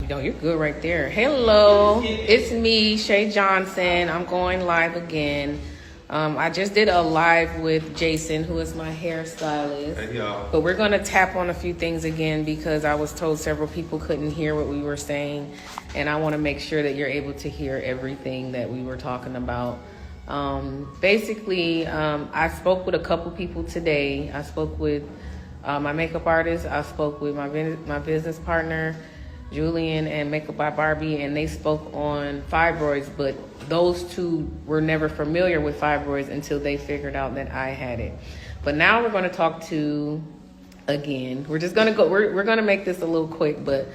No, you're good right there. Hello, it's me, Shay Johnson. I'm going live again. I just did a live with Jason, who is my hairstylist. Hey, y'all. But we're going to tap on a few things again because I was told several people couldn't hear what we were saying. And I want to make sure that you're able to hear everything that we were talking about. Basically, I spoke with a couple people today. I spoke with my makeup artist. I spoke with my business partner, Julian, and Makeup by Barbie, and they spoke on fibroids, but those two were never familiar with fibroids until they figured out that I had it. But now we're going to talk to, again, we're just going to go, we're going to make this a little quick, but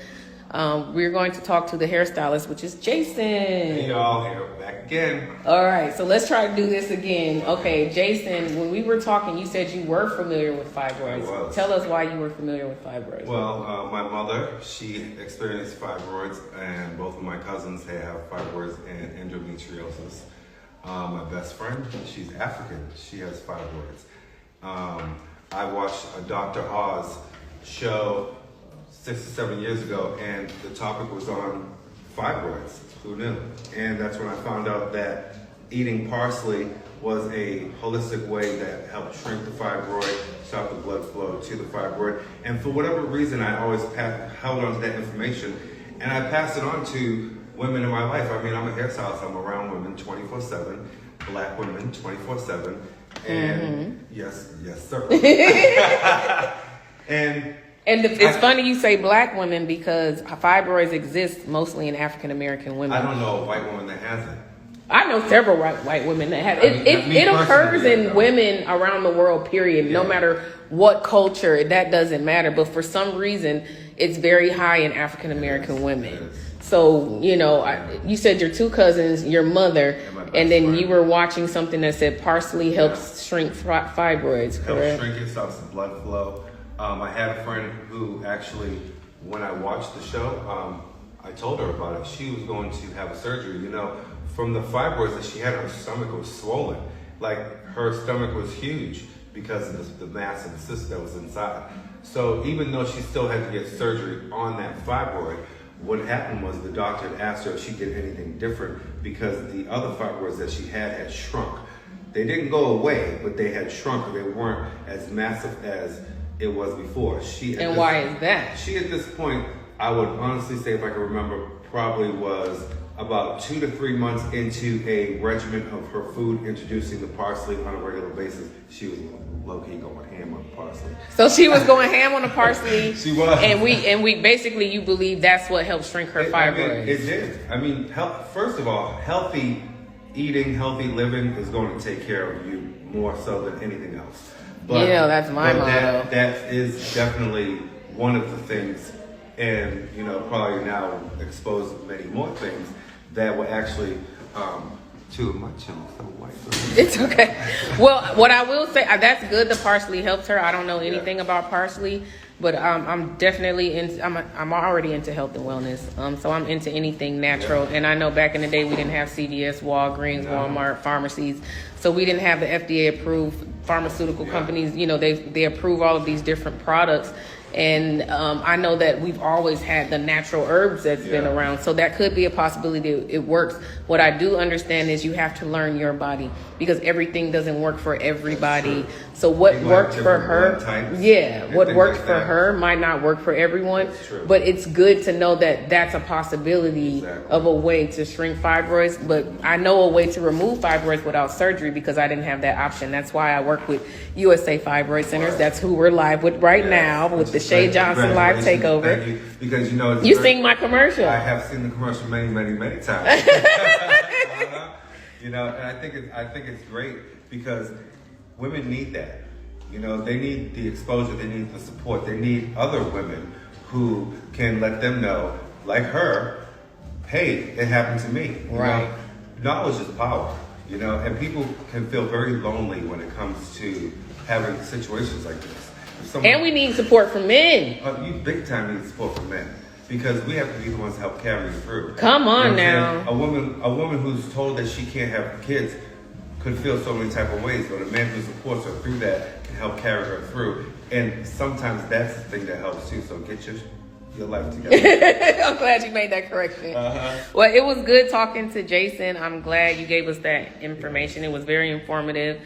we're going to talk to the hairstylist, which is Jason. Hey y'all, here back again. All right, so let's try to do this again. Okay, Jason, when we were talking, you said you were familiar with fibroids. I was. Tell us why you were familiar with fibroids. Well, my mother, she experienced fibroids, and both of my cousins have fibroids and endometriosis. My best friend, she's African. She has fibroids. I watched a Dr. Oz show 6 or 7 years ago, and the topic was on fibroids. Who knew? And that's when I found out that eating parsley was a holistic way that helped shrink the fibroid, stop the blood flow to the fibroid. And for whatever reason, I always held on to that information, and I passed it on to women in my life. I mean, I'm a hairstylist. I'm around women 24/7, black women 24/7, and yes, sir. And it's funny you say black women because fibroids exist mostly in African American women. I don't know a white woman that has it. I know several white women that have it. It occurs in women around the world, period. No matter what culture, that doesn't matter. But for some reason, it's very high in African American women. So, you know, you said your two cousins, your mother, and then you were watching something that said parsley helps shrink fibroids, correct? Helps shrink it, stops the blood flow. I had a friend who actually, when I watched the show, I told her about it. She was going to have a surgery. You know, from the fibroids that she had, her stomach was swollen. Like, her stomach was huge because of the mass and the cyst that was inside. So even though she still had to get surgery on that fibroid, what happened was the doctor had asked her if she did anything different because the other fibroids that she had shrunk. They didn't go away, but they had shrunk. They weren't as massive as it was before. And why is that? She, at this point, I would honestly say, if I can remember, probably was about 2 to 3 months into a regimen of her food, introducing the parsley on a regular basis. She was low-key going ham on the parsley. So she was going ham on the parsley. She was. And we basically, you believe that's what helped shrink her fibroids. It did. I mean, first of all, healthy eating, healthy living is going to take care of you more so than anything else. But, that's my motto. That is definitely one of the things, and you know, probably now expose many more things that will actually. Two of my children so white. It's okay. Well, what I will say, that's good. The parsley helps her. I don't know anything about parsley, but I'm definitely into. I'm already into health and wellness. So I'm into anything natural. And I know back in the day we didn't have CVS, Walgreens, Walmart, pharmacies. So we didn't have the FDA approved pharmaceutical companies. You know, they approve all of these different products. And I know that we've always had the natural herbs that's been around. So that could be a possibility. It works. What I do understand is you have to learn your body because everything doesn't work for everybody. So what worked for her, what worked for her might not work for everyone. But it's good to know that that's a possibility of a way to shrink fibroids. But I know a way to remove fibroids without surgery because I didn't have that option. That's why I work with USA Fibroid Centers. That's who we're live with right now with the Shay Johnson live takeover. Thank you. Because you know, you sing my commercial. I have seen the commercial many times. You know, and I think it's great because women need that. You know, they need the exposure, they need the support, they need other women who can let them know, like her, hey, it happened to me. Right. You know, knowledge is power. You know, and people can feel very lonely when it comes to having situations like this. And we need support from men. You big time need support from men because we have to be the ones to help carry you through. Come on now. A woman who's told that she can't have kids could feel so many type of ways, but a man who supports her through that can help carry her through. And sometimes that's the thing that helps too. So get your your life together. I'm glad you made that correction. Uh-huh. Well, it was good talking to Jason. I'm glad you gave us that information. It was very informative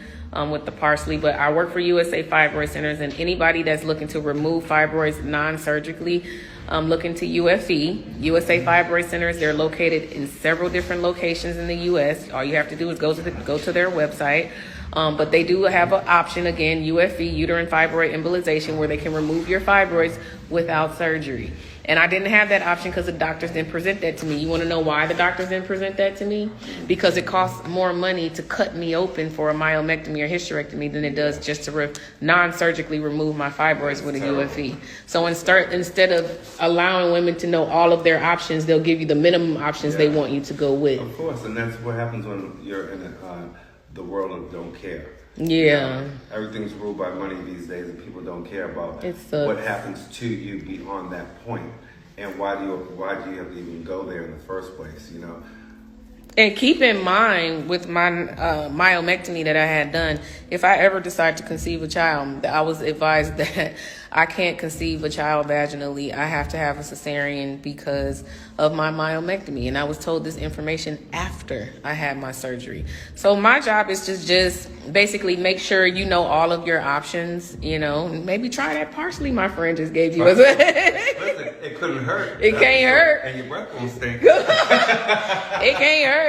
with the parsley. But I work for USA Fibroid Centers, and anybody that's looking to remove fibroids non-surgically, look into UFE, USA Fibroid Centers. They're located in several different locations in the U.S. All you have to do is go to their website. But they do have an option, again, UFE, uterine fibroid embolization, where they can remove your fibroids without surgery. And I didn't have that option because the doctors didn't present that to me. You want to know why the doctors didn't present that to me? Because it costs more money to cut me open for a myomectomy or hysterectomy than it does just to non-surgically remove my fibroids with a UFE. So instead of allowing women to know all of their options, they'll give you the minimum options they want you to go with. Of course, and that's what happens when you're in the world of don't care. Yeah. Everything's ruled by money these days, and people don't care about It sucks. what happens to you beyond that point, and why do you have to even go there in the first place? You know. And keep in mind with my myomectomy that I had done, if I ever decide to conceive a child, I was advised that I can't conceive a child vaginally. I have to have a cesarean because of my myomectomy. And I was told this information after I had my surgery. So my job is to just basically make sure you know all of your options, you know, maybe try that parsley my friend just gave you. Listen, it couldn't hurt. It can't hurt. And your breath won't stink. It can't hurt.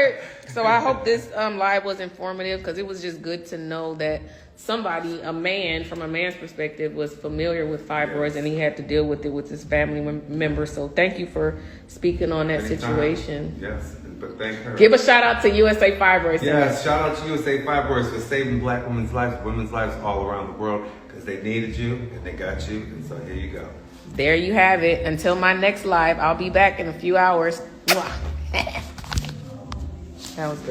So I hope this live was informative, because it was just good to know that somebody, a man, from a man's perspective, was familiar with fibroids, and he had to deal with it with his family member. So thank you for speaking on that Anytime. situation. Yes, but thank her. Give a shout out to USA Fibroids. Yes, shout out to USA Fibroids for saving Black women's lives all around the world, because they needed you and they got you, and so here you go. There you have it. Until my next live, I'll be back in a few hours. Mwah. That was good.